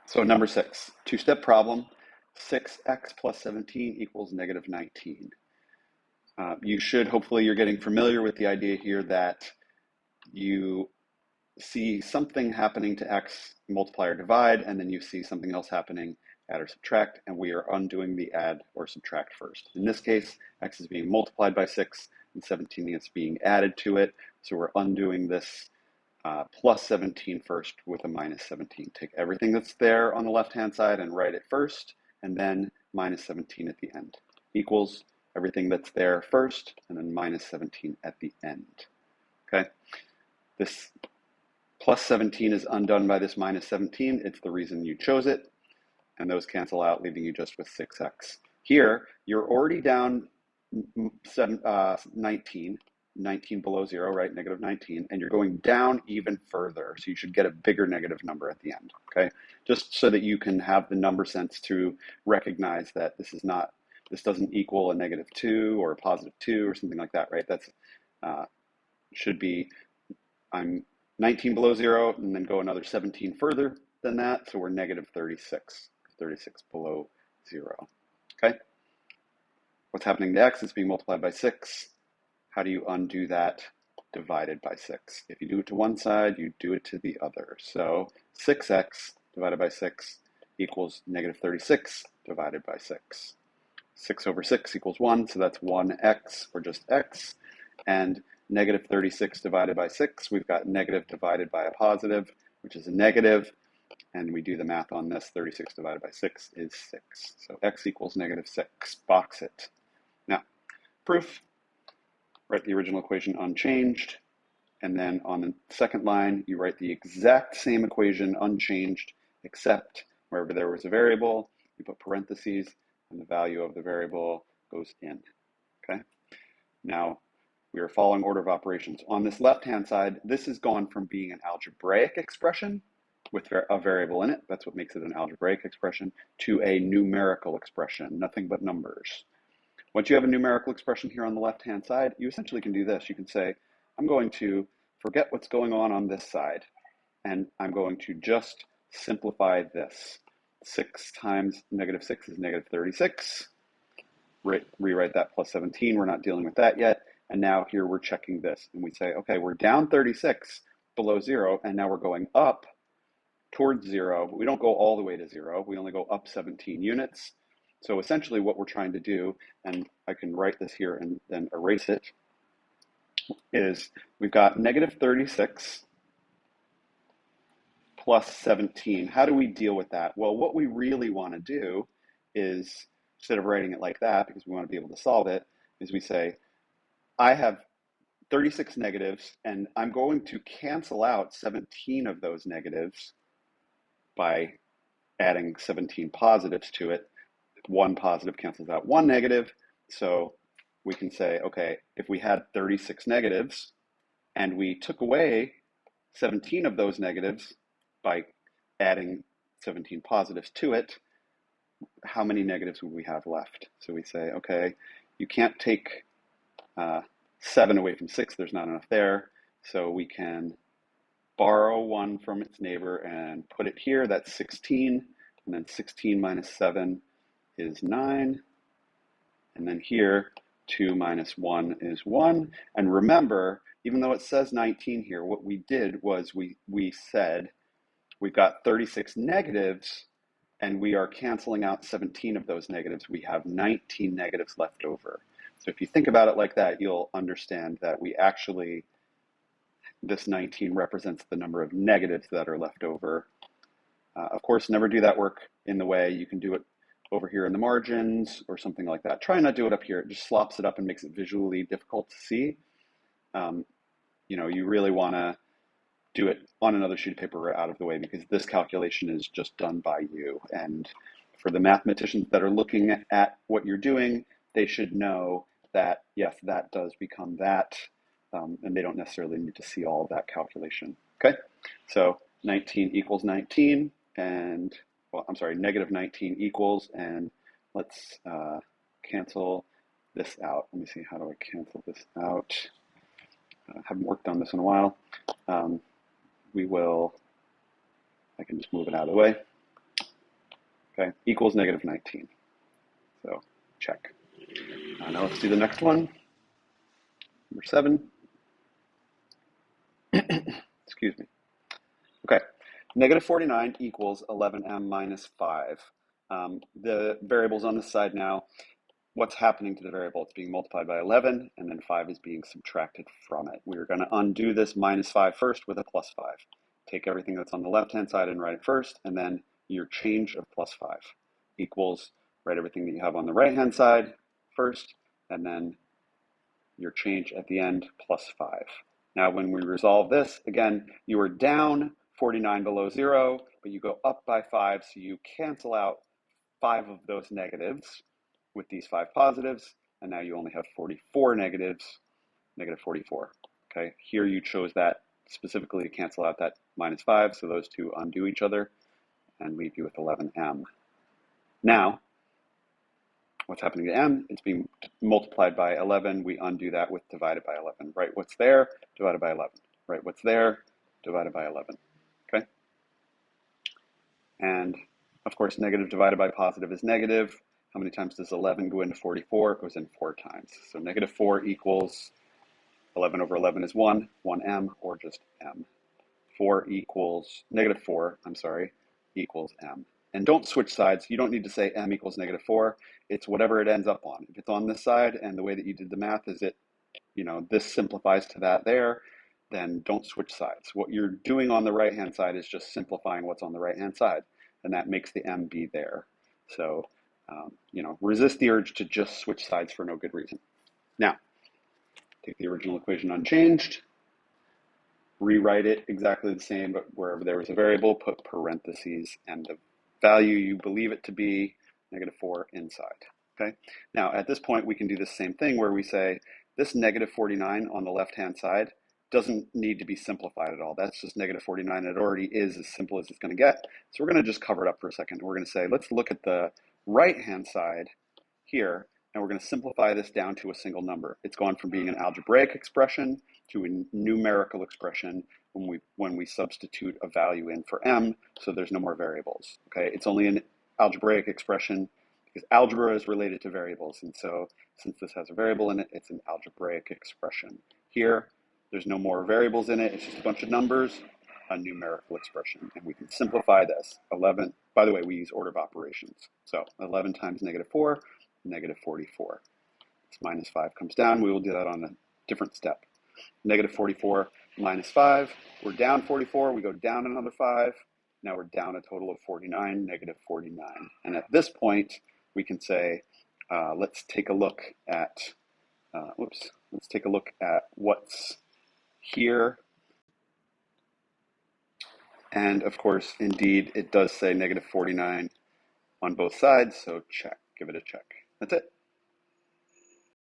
So number 6, two-step problem, 6x plus 17 equals negative 19. Hopefully you're getting familiar with the idea here that you see something happening to x, multiply or divide, and then you see something else happening, add or subtract, and we are undoing the add or subtract first. In this case, x is being multiplied by 6, and 17 is being added to it, so we're undoing this plus 17 first with a minus 17. Take everything that's there on the left-hand side and write it first, and then minus 17 at the end. Equals everything that's there first, and then minus 17 at the end. Okay? This plus 17 is undone by this minus 17. It's the reason you chose it, and those cancel out, leaving you just with 6x. Here, you're already down 19 below 0, right? Negative 19, and you're going down even further, so you should get a bigger negative number at the end, okay? Just so that you can have the number sense to recognize that this doesn't equal a negative 2 or a positive 2 or something like that, right? That's should be, I'm 19 below 0, and then go another 17 further than that, so we're negative 36 below 0, okay? What's happening to x is being multiplied by 6. How do you undo that divided by 6? If you do it to one side, you do it to the other. So 6x divided by 6 equals negative 36 divided by 6. 6 over 6 equals 1, so that's 1x, or just x. And negative 36 divided by 6, we've got negative divided by a positive, which is a negative. And we do the math on this. 36 divided by 6 is 6. So x equals negative 6. Box it. Now, proof. Write the original equation unchanged, and then on the second line, you write the exact same equation unchanged, except wherever there was a variable, you put parentheses, and the value of the variable goes in, okay? Now, we are following order of operations. On this left-hand side, this has gone from being an algebraic expression with a variable in it, that's what makes it an algebraic expression, to a numerical expression, nothing but numbers. Once you have a numerical expression here on the left-hand side, you essentially can do this. You can say, I'm going to forget what's going on this side, and I'm going to just simplify this. 6 times negative 6 is negative 36. Rewrite that plus 17. We're not dealing with that yet. And now here we're checking this, and we say, okay, we're down 36 below 0, and now we're going up towards 0, but we don't go all the way to 0. We only go up 17 units. So essentially what we're trying to do, and I can write this here and then erase it, is we've got negative 36 plus 17. How do we deal with that? Well, what we really want to do is, instead of writing it like that, because we want to be able to solve it, is we say, I have 36 negatives, and I'm going to cancel out 17 of those negatives by adding 17 positives to it. One positive cancels out one negative, so we can say, okay, if we had 36 negatives and we took away 17 of those negatives by adding 17 positives to it, how many negatives would we have left? So we say, okay, you can't take 7 away from 6, there's not enough there, so we can borrow 1 from its neighbor and put it here. That's 16, and then 16 minus 7 is 9, and then here 2 minus 1 is 1. And remember, even though it says 19 here, what we did was we said we've got 36 negatives, and we are canceling out 17 of those negatives. We have 19 negatives left over. So if you think about it like that, you'll understand that this 19 represents the number of negatives that are left over. Of course, never do that work in the way. You can do it over here in the margins or something like that. Try not to do it up here. It just slops it up and makes it visually difficult to see. You really want to do it on another sheet of paper out of the way, because this calculation is just done by you. And for the mathematicians that are looking at what you're doing, they should know that, yes, that does become that, and they don't necessarily need to see all of that calculation. Okay, so 19 equals 19, and negative 19 equals, and let's cancel this out. Let me see, how do I cancel this out? I haven't worked on this in a while. I can just move it out of the way. okay, equals negative 19. So check. Now let's do the next one, number 7. Excuse me. Okay, negative 49 equals 11m minus 5. The variable's on this side now. What's happening to the variable? It's being multiplied by 11, and then 5 is being subtracted from it. We're going to undo this minus 5 first with a plus 5. Take everything that's on the left-hand side and write it first, and then your change of plus 5 equals, write everything that you have on the right-hand side first, and then your change at the end plus 5. Now, when we resolve this, again, you are down 49 below 0, but you go up by 5, so you cancel out 5 of those negatives with these 5 positives, and now you only have 44 negatives, negative 44. Okay, here you chose that specifically to cancel out that minus 5, so those two undo each other and leave you with 11m. Now, what's happening to m? It's being multiplied by 11. We undo that with divided by 11. Write what's there, divided by 11. Write what's there, divided by 11. Okay? And of course, negative divided by positive is negative. How many times does 11 go into 44? It goes in 4 times. So negative 4 equals 11 over 11 is 1, 1m, or just m. 4 equals, negative 4, I'm sorry, equals m. And don't switch sides. You don't need to say m equals negative 4. It's whatever it ends up on. If it's on this side and the way that you did the math is it, this simplifies to that there, then don't switch sides. What you're doing on the right-hand side is just simplifying what's on the right-hand side, and that makes the m be there. So, resist the urge to just switch sides for no good reason. Now, take the original equation unchanged, rewrite it exactly the same, but wherever there was a variable, put parentheses and the value you believe it to be, negative 4, inside. Okay. Now, at this point, we can do the same thing where we say this negative 49 on the left-hand side doesn't need to be simplified at all. That's just negative 49. It already is as simple as it's going to get. So we're going to just cover it up for a second. We're going to say, let's look at the right-hand side here, and we're going to simplify this down to a single number. It's gone from being an algebraic expression to a numerical expression when we substitute a value in for m, so there's no more variables. Okay, it's only an algebraic expression because algebra is related to variables, and so since this has a variable in it, it's an algebraic expression. Here, there's no more variables in it, it's just a bunch of numbers, a numerical expression, and we can simplify this. 11, by the way, we use order of operations. So 11 times negative 4, negative 44. This minus 5 comes down. We will do that on a different step. Negative 44 minus 5. We're down 44. We go down another 5. Now we're down a total of 49, negative 49. And at this point, we can say, let's take a look at, let's take a look at what's here. And of course, indeed, it does say negative 49 on both sides. So check, give it a check. That's it.